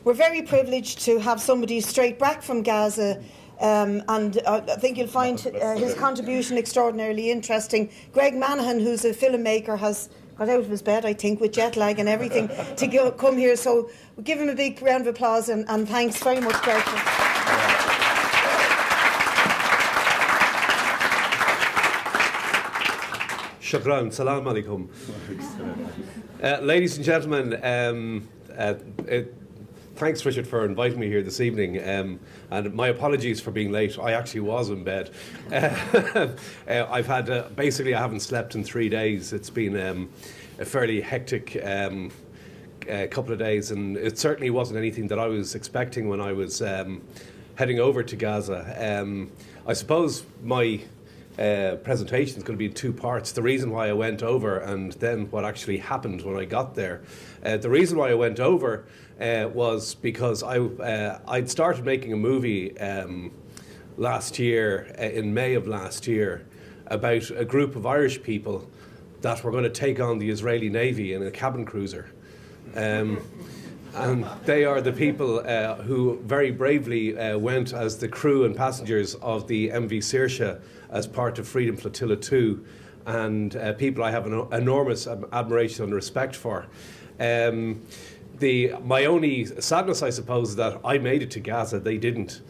we're very privileged to have somebody straight back from Gaza. And I think you'll find his contribution extraordinarily interesting. Greg Manahan, who's a filmmaker, has got out of his bed, I think, with jet lag and everything to come here. So we'll give him a big round of applause and thanks very much, Greg. Shukran, salam alaikum. Ladies and gentlemen, thanks, Richard, for inviting me here this evening, and my apologies for being late. I actually was in bed. I've had, basically I haven't slept in 3 days. It's been a fairly hectic couple of days, and it certainly wasn't anything that I was expecting when I was heading over to Gaza. I suppose my presentation is going to be in 2 parts. The reason why I went over and then what actually happened when I got there. The reason why I went over was because I'd started making a movie last year, in May of last year, about a group of Irish people that were going to take on the Israeli Navy in a cabin cruiser. And they are the people who very bravely went as the crew and passengers of the MV Saoirse as part of Freedom Flotilla 2, and people I have an enormous admiration and respect for. My only sadness, I suppose, is that I made it to Gaza, they didn't.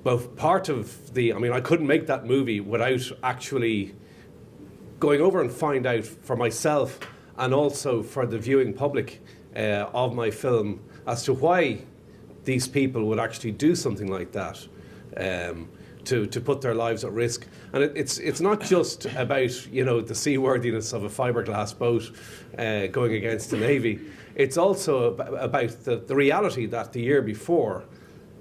But part of I couldn't make that movie without actually going over and find out for myself and also for the viewing public of my film as to why these people would actually do something like that, to put their lives at risk. And it's not just about the seaworthiness of a fiberglass boat going against the Navy. It's also about the reality that the year before,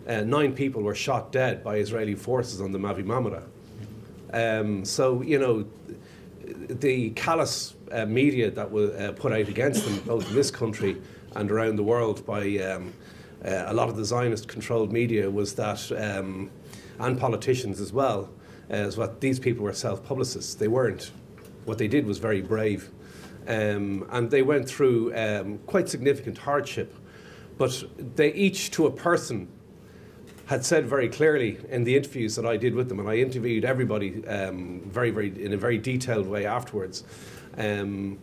9 people were shot dead by Israeli forces on the Mavi Mamre. The callous media that was put out against them, both in this country and around the world by a lot of the Zionist-controlled media, was that, and politicians as well, is what these people were self-publicists. They weren't. What they did was very brave. And they went through quite significant hardship. But they each, to a person, had said very clearly in the interviews that I did with them, and I interviewed everybody in a very detailed way afterwards. They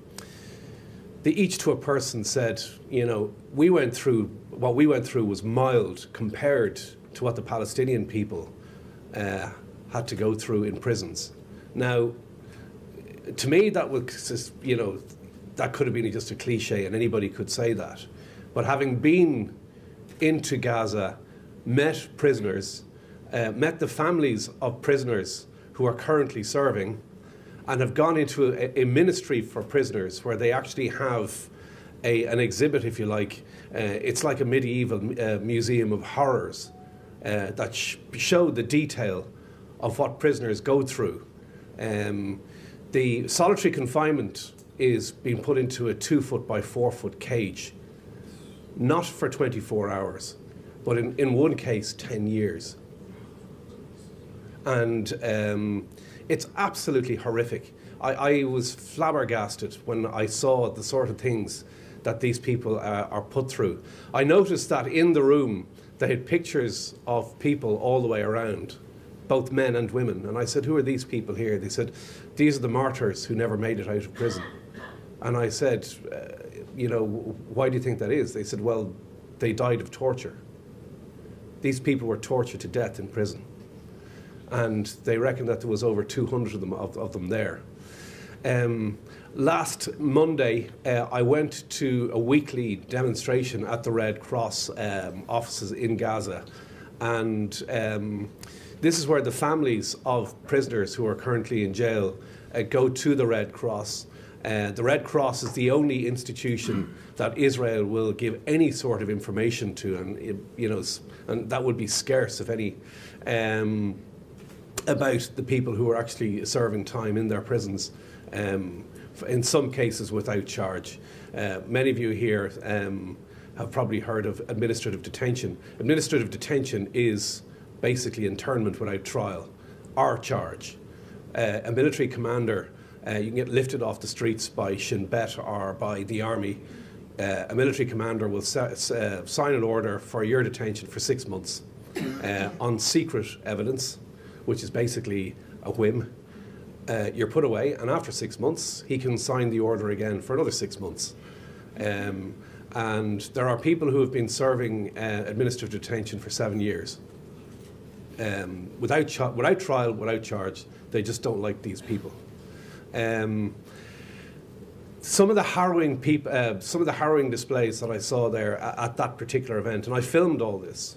each, to a person, said, what we went through was mild compared to what the Palestinian people had to go through in prisons. Now, to me, that was that could have been just a cliche, and anybody could say that. But having been into Gaza, met prisoners, met the families of prisoners who are currently serving, and have gone into a ministry for prisoners where they actually have an exhibit, if you like. It's like a medieval museum of horrors that show the detail of what prisoners go through. The solitary confinement is being put into a 2-foot by 4-foot cage, not for 24 hours, but in one case, 10 years. And it's absolutely horrific. I was flabbergasted when I saw the sort of things that these people are put through. I noticed that in the room they had pictures of people all the way around, both men and women. And I said, who are these people here? They said, these are the martyrs who never made it out of prison. And I said, why do you think that is? They said, well, they died of torture. These people were tortured to death in prison. And they reckon that there was over 200 of them there. Last Monday, I went to a weekly demonstration at the Red Cross offices in Gaza. And this is where the families of prisoners who are currently in jail go to the Red Cross. The Red Cross is the only institution that Israel will give any sort of information to, and that would be scarce, if any, about the people who are actually serving time in their prisons, in some cases without charge. Many of you here have probably heard of administrative detention. Administrative detention is basically internment without trial or charge. A military commander, you can get lifted off the streets by Shin Bet or by the army. a military commander will sign an order for your detention for 6 months on secret evidence, which is basically a whim. You're put away, and after 6 months, he can sign the order again for another 6 months. And there are people who have been serving administrative detention for 7 years. Without trial, without charge. They just don't like these people. Some of the harrowing displays that I saw there at that particular event, and I filmed all this,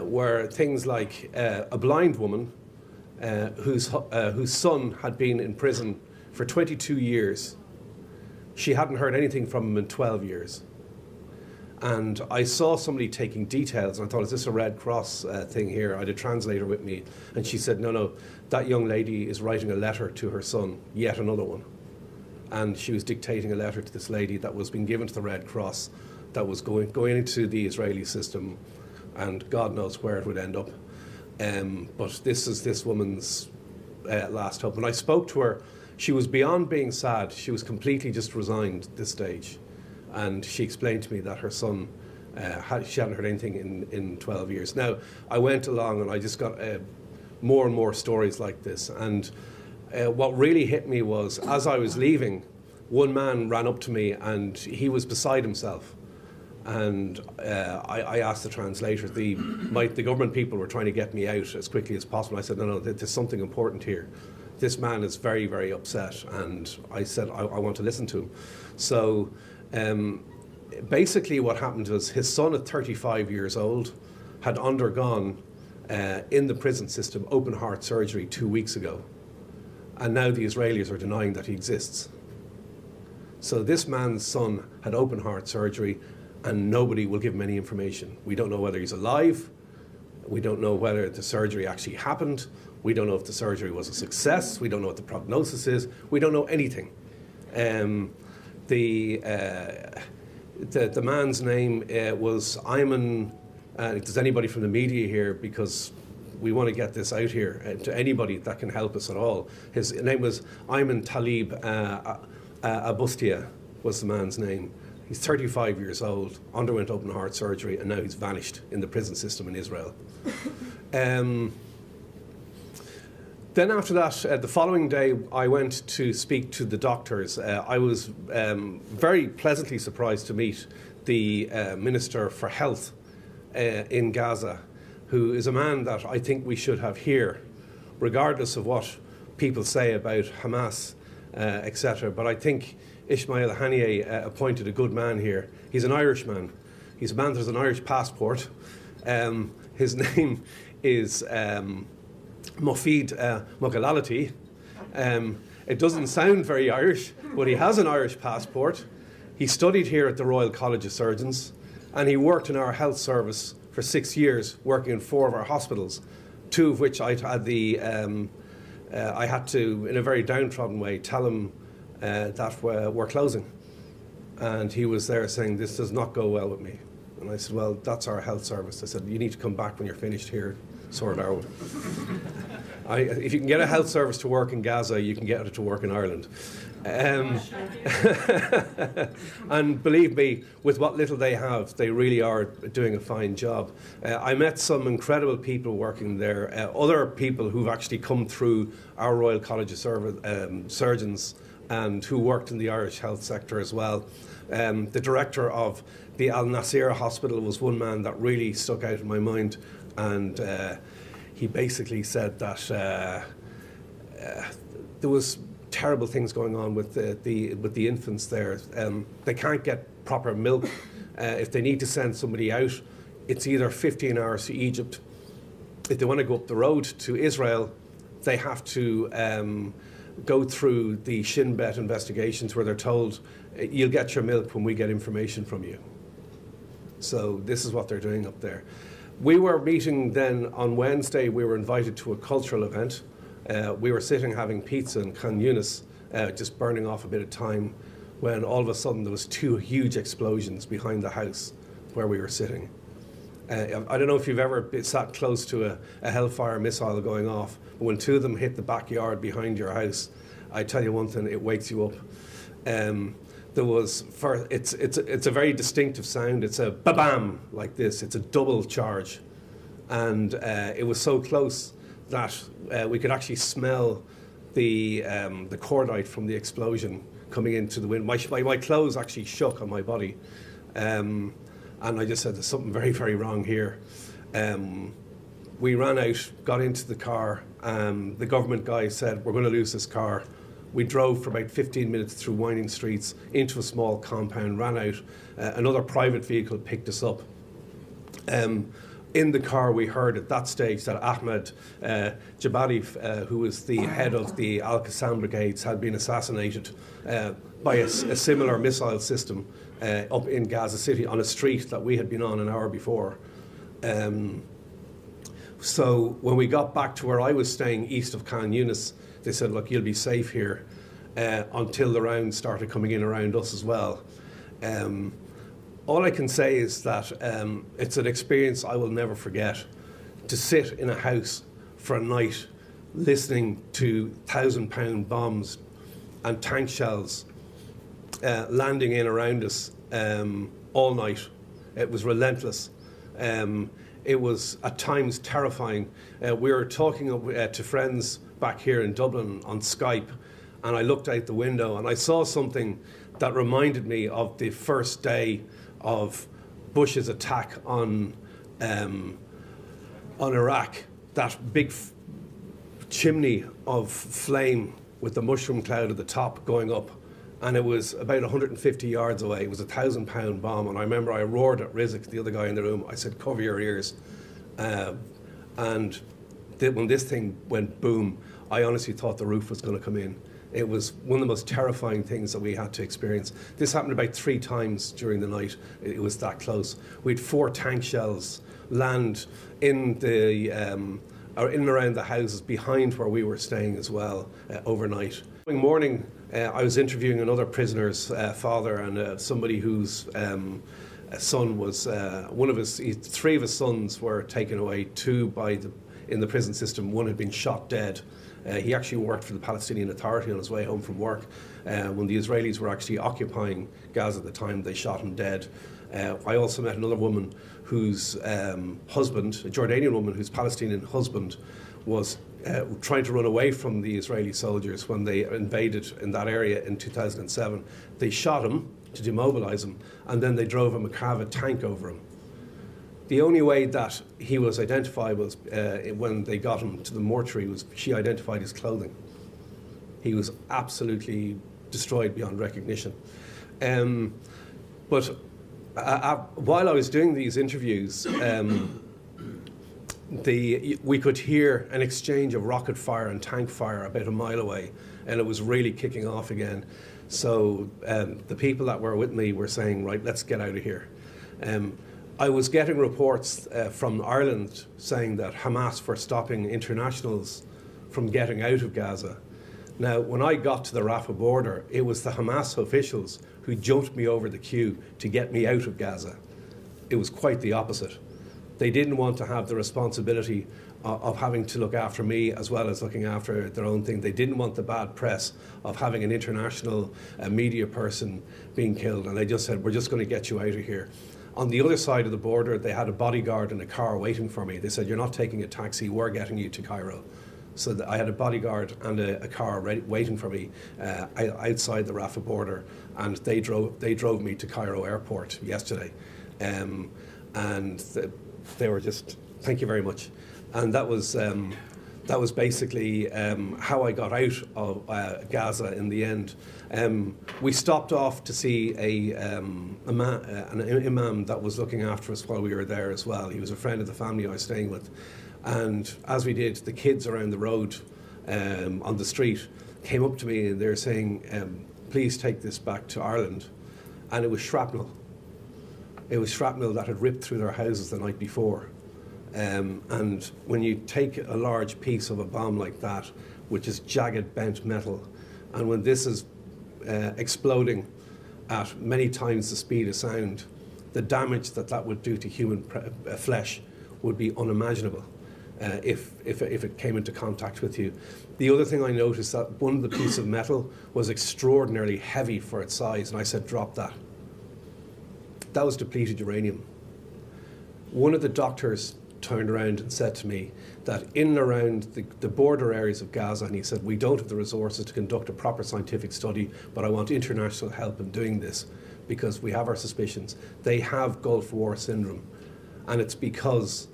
were things like a blind woman whose son had been in prison for 22 years. She hadn't heard anything from him in 12 years. And I saw somebody taking details, and I thought, is this a Red Cross thing here? I had a translator with me, and she said, no, that young lady is writing a letter to her son, yet another one. And she was dictating a letter to this lady that was being given to the Red Cross, that was going into the Israeli system, and God knows where it would end up. But this is this woman's last hope. When I spoke to her, she was beyond being sad. She was completely just resigned at this stage. And she explained to me that her son, she hadn't heard anything in 12 years. Now, I went along and I just got more and more stories like this. And what really hit me was, as I was leaving, one man ran up to me and he was beside himself. And I asked the translator, the government people were trying to get me out as quickly as possible. I said, no, there's something important here. This man is very, very upset. And I said, I want to listen to him. So basically what happened was his son at 35 years old had undergone, in the prison system, open heart surgery 2 weeks ago. And now the Israelis are denying that he exists. So this man's son had open heart surgery, and nobody will give him any information. We don't know whether he's alive. We don't know whether the surgery actually happened. We don't know if the surgery was a success. We don't know what the prognosis is. We don't know anything. The man's name was Ayman. If there's anybody from the media here, because we want to get this out here to anybody that can help us at all. His name was Ayman Talib Abustia was the man's name. He's 35 years old, underwent open heart surgery, and now he's vanished in the prison system in Israel. Then after that, the following day, I went to speak to the doctors. I was very pleasantly surprised to meet the Minister for Health in Gaza, who is a man that I think we should have here, regardless of what people say about Hamas, etc. But I think Ismail Haniyeh appointed a good man here. He's an Irishman. He's a man that has an Irish passport. His name is Mofid Mugalalati. It doesn't sound very Irish, but he has an Irish passport. He studied here at the Royal College of Surgeons, and he worked in our health service for 6 years, working in 4 of our hospitals, 2 of which I had to, in a very downtrodden way, tell him that we're closing. And he was there saying, this does not go well with me. And I said, well, that's our health service. I said, you need to come back when you're finished here, sort it out. If you can get a health service to work in Gaza, you can get it to work in Ireland. And believe me, with what little they have, they really are doing a fine job. I met some incredible people working there, other people who've actually come through our Royal College of Surgeons and who worked in the Irish health sector as well. The director of the Al Nasir Hospital was one man that really stuck out in my mind, and he basically said that there was terrible things going on with the infants there. They can't get proper milk. If they need to send somebody out, it's either 15 hours to Egypt. If they want to go up the road to Israel, they have to go through the Shin Bet investigations where they're told, you'll get your milk when we get information from you. So this is what they're doing up there. We were meeting then on Wednesday. We were invited to a cultural event. We were sitting having pizza in Khan Yunis, just burning off a bit of time, when all of a sudden there was 2 huge explosions behind the house where we were sitting. I don't know if you've ever sat close to a Hellfire missile going off, but when 2 of them hit the backyard behind your house, I tell you one thing, it wakes you up. it's a very distinctive sound. It's a ba-bam like this. It's a double charge, and it was so close that we could actually smell the cordite from the explosion coming into the wind. My clothes actually shook on my body, and I just said, there's something very, very wrong here. We ran out, got into the car. The government guy said, we're going to lose this car. We drove for about 15 minutes through winding streets into a small compound, ran out. Another private vehicle picked us up. In the car, we heard at that stage that Ahmed Jabari, who was the head of the Al-Qassam brigades, had been assassinated by a similar missile system up in Gaza City on a street that we had been on an hour before. So when we got back to where I was staying east of Khan Yunis, they said, look, you'll be safe here until the rounds started coming in around us as well. All I can say is that it's an experience I will never forget, to sit in a house for a night listening to 1,000-pound bombs and tank shells landing in around us all night. It was relentless. It was at times terrifying. We were talking to friends back here in Dublin on Skype, and I looked out the window and I saw something that reminded me of the first day of Bush's attack on Iraq. That big chimney of flame with the mushroom cloud at the top going up, and it was about 150 yards away. It was a 1,000-pound bomb, and I remember I roared at Rizk, the other guy in the room. I said, cover your ears. And when this thing went boom, I honestly thought the roof was going to come in. It was one of the most terrifying things that we had to experience. This happened about 3 times during the night. It was that close. We had 4 tank shells land in the or in and around the houses behind where we were staying as well overnight. The morning, I was interviewing another prisoner's father, and somebody whose son was one of his. 3 of his sons were taken away. 2 in the prison system. 1 had been shot dead. He actually worked for the Palestinian Authority on his way home from work. When the Israelis were actually occupying Gaza at the time, they shot him dead. I also met another woman whose husband, a Jordanian woman whose Palestinian husband was trying to run away from the Israeli soldiers when they invaded in that area in 2007. They shot him to demobilize him, and then they drove a Merkava tank over him. The only way that he was identified was when they got him to the mortuary, was she identified his clothing. He was absolutely destroyed beyond recognition. But while I was doing these interviews, we could hear an exchange of rocket fire and tank fire about a mile away, and it was really kicking off again. So the people that were with me were saying, right, let's get out of here. I was getting reports from Ireland saying that Hamas were stopping internationals from getting out of Gaza. Now, when I got to the Rafah border, it was the Hamas officials who jumped me over the queue to get me out of Gaza. It was quite the opposite. They didn't want to have the responsibility of having to look after me as well as looking after their own thing. They didn't want the bad press of having an international media person being killed, and they just said, we're just going to get you out of here. On the other side of the border, they had a bodyguard in a car waiting for me. They said, you're not taking a taxi, we're getting you to Cairo. So I had a bodyguard and a car waiting for me outside the Rafah border, and they drove me to Cairo airport yesterday. And they were just, thank you very much. And that was basically how I got out of Gaza in the end. We stopped off to see an imam that was looking after us while we were there as well. He was a friend of the family I was staying with. And as we did, the kids around the road on the street came up to me and they were saying, please take this back to Ireland. And it was shrapnel. It was shrapnel that had ripped through their houses the night before. And when you take a large piece of a bomb like that, which is jagged, bent metal, and when this is exploding at many times the speed of sound, the damage that would do to human flesh would be unimaginable. if it came into contact with you. The other thing I noticed, that one of the pieces of metal was extraordinarily heavy for its size, and I said, drop that. That was depleted uranium. One of the doctors turned around and said to me that in and around the border areas of Gaza, and he said, we don't have the resources to conduct a proper scientific study, but I want international help in doing this because we have our suspicions. They have Gulf War syndrome, and it's because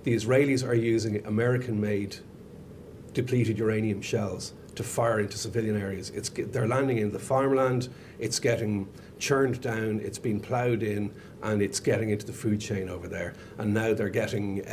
the Israelis are using American-made depleted uranium shells to fire into civilian areas. They're landing in the farmland, it's getting churned down, it's been ploughed in, and it's getting into the food chain over there. And now they're getting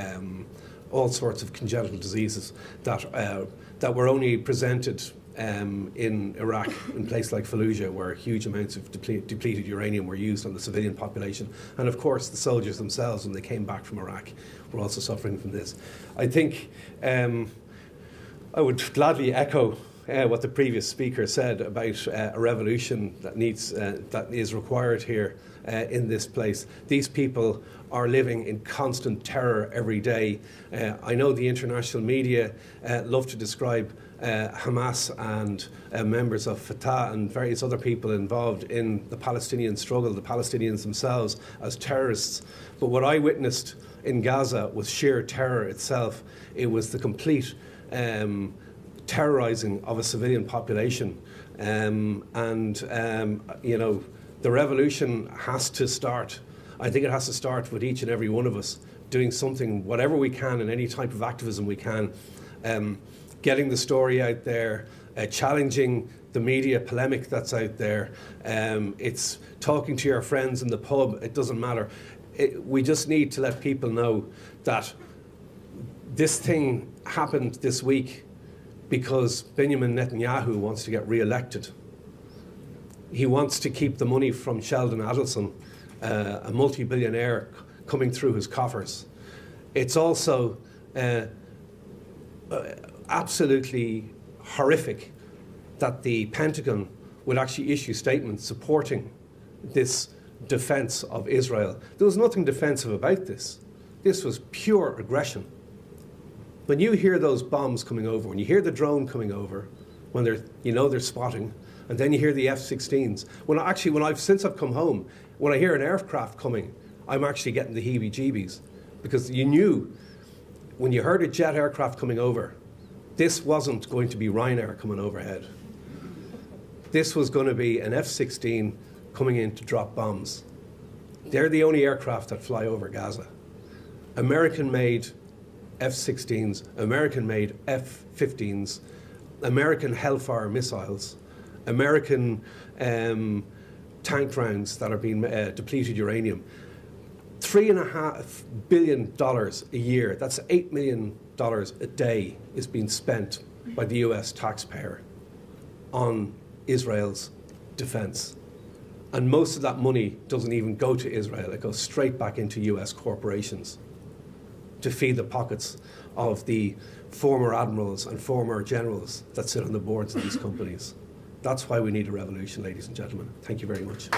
all sorts of congenital diseases that were only presented in Iraq, in places like Fallujah, where huge amounts of depleted uranium were used on the civilian population. And of course, the soldiers themselves, when they came back from Iraq, were also suffering from this. I think I would gladly echo what the previous speaker said about a revolution that is required here in this place. These people are living in constant terror every day. I know the international media love to describe Hamas and members of Fatah and various other people involved in the Palestinian struggle, the Palestinians themselves, as terrorists. But what I witnessed in Gaza was sheer terror itself. It was the complete terrorizing of a civilian population. You know, the revolution has to start. I think it has to start with each and every one of us doing something, whatever we can, in any type of activism we can, getting the story out there, challenging the media polemic that's out there. It's talking to your friends in the pub. It doesn't matter. We just need to let people know that this thing happened this week because Benjamin Netanyahu wants to get re-elected. He wants to keep the money from Sheldon Adelson, a multi-billionaire coming through his coffers. It's also absolutely horrific that the Pentagon would actually issue statements supporting this defense of Israel. There was nothing defensive about this. This was pure aggression. When you hear those bombs coming over, when you hear the drone coming over, when they're spotting, and then you hear the F-16s. Since I've come home, when I hear an aircraft coming, I'm actually getting the heebie-jeebies, because you knew when you heard a jet aircraft coming over, this wasn't going to be Ryanair coming overhead. This was going to be an F-16 coming in to drop bombs. They're the only aircraft that fly over Gaza. American-made F-16s, American-made F-15s, American Hellfire missiles, American tank rounds that are being depleted uranium. $3.5 billion a year, that's $8 million a day, is being spent by the US taxpayer on Israel's defense. And most of that money doesn't even go to Israel, it goes straight back into US corporations to feed the pockets of the former admirals and former generals that sit on the boards of these companies. That's why we need a revolution, ladies and gentlemen. Thank you very much.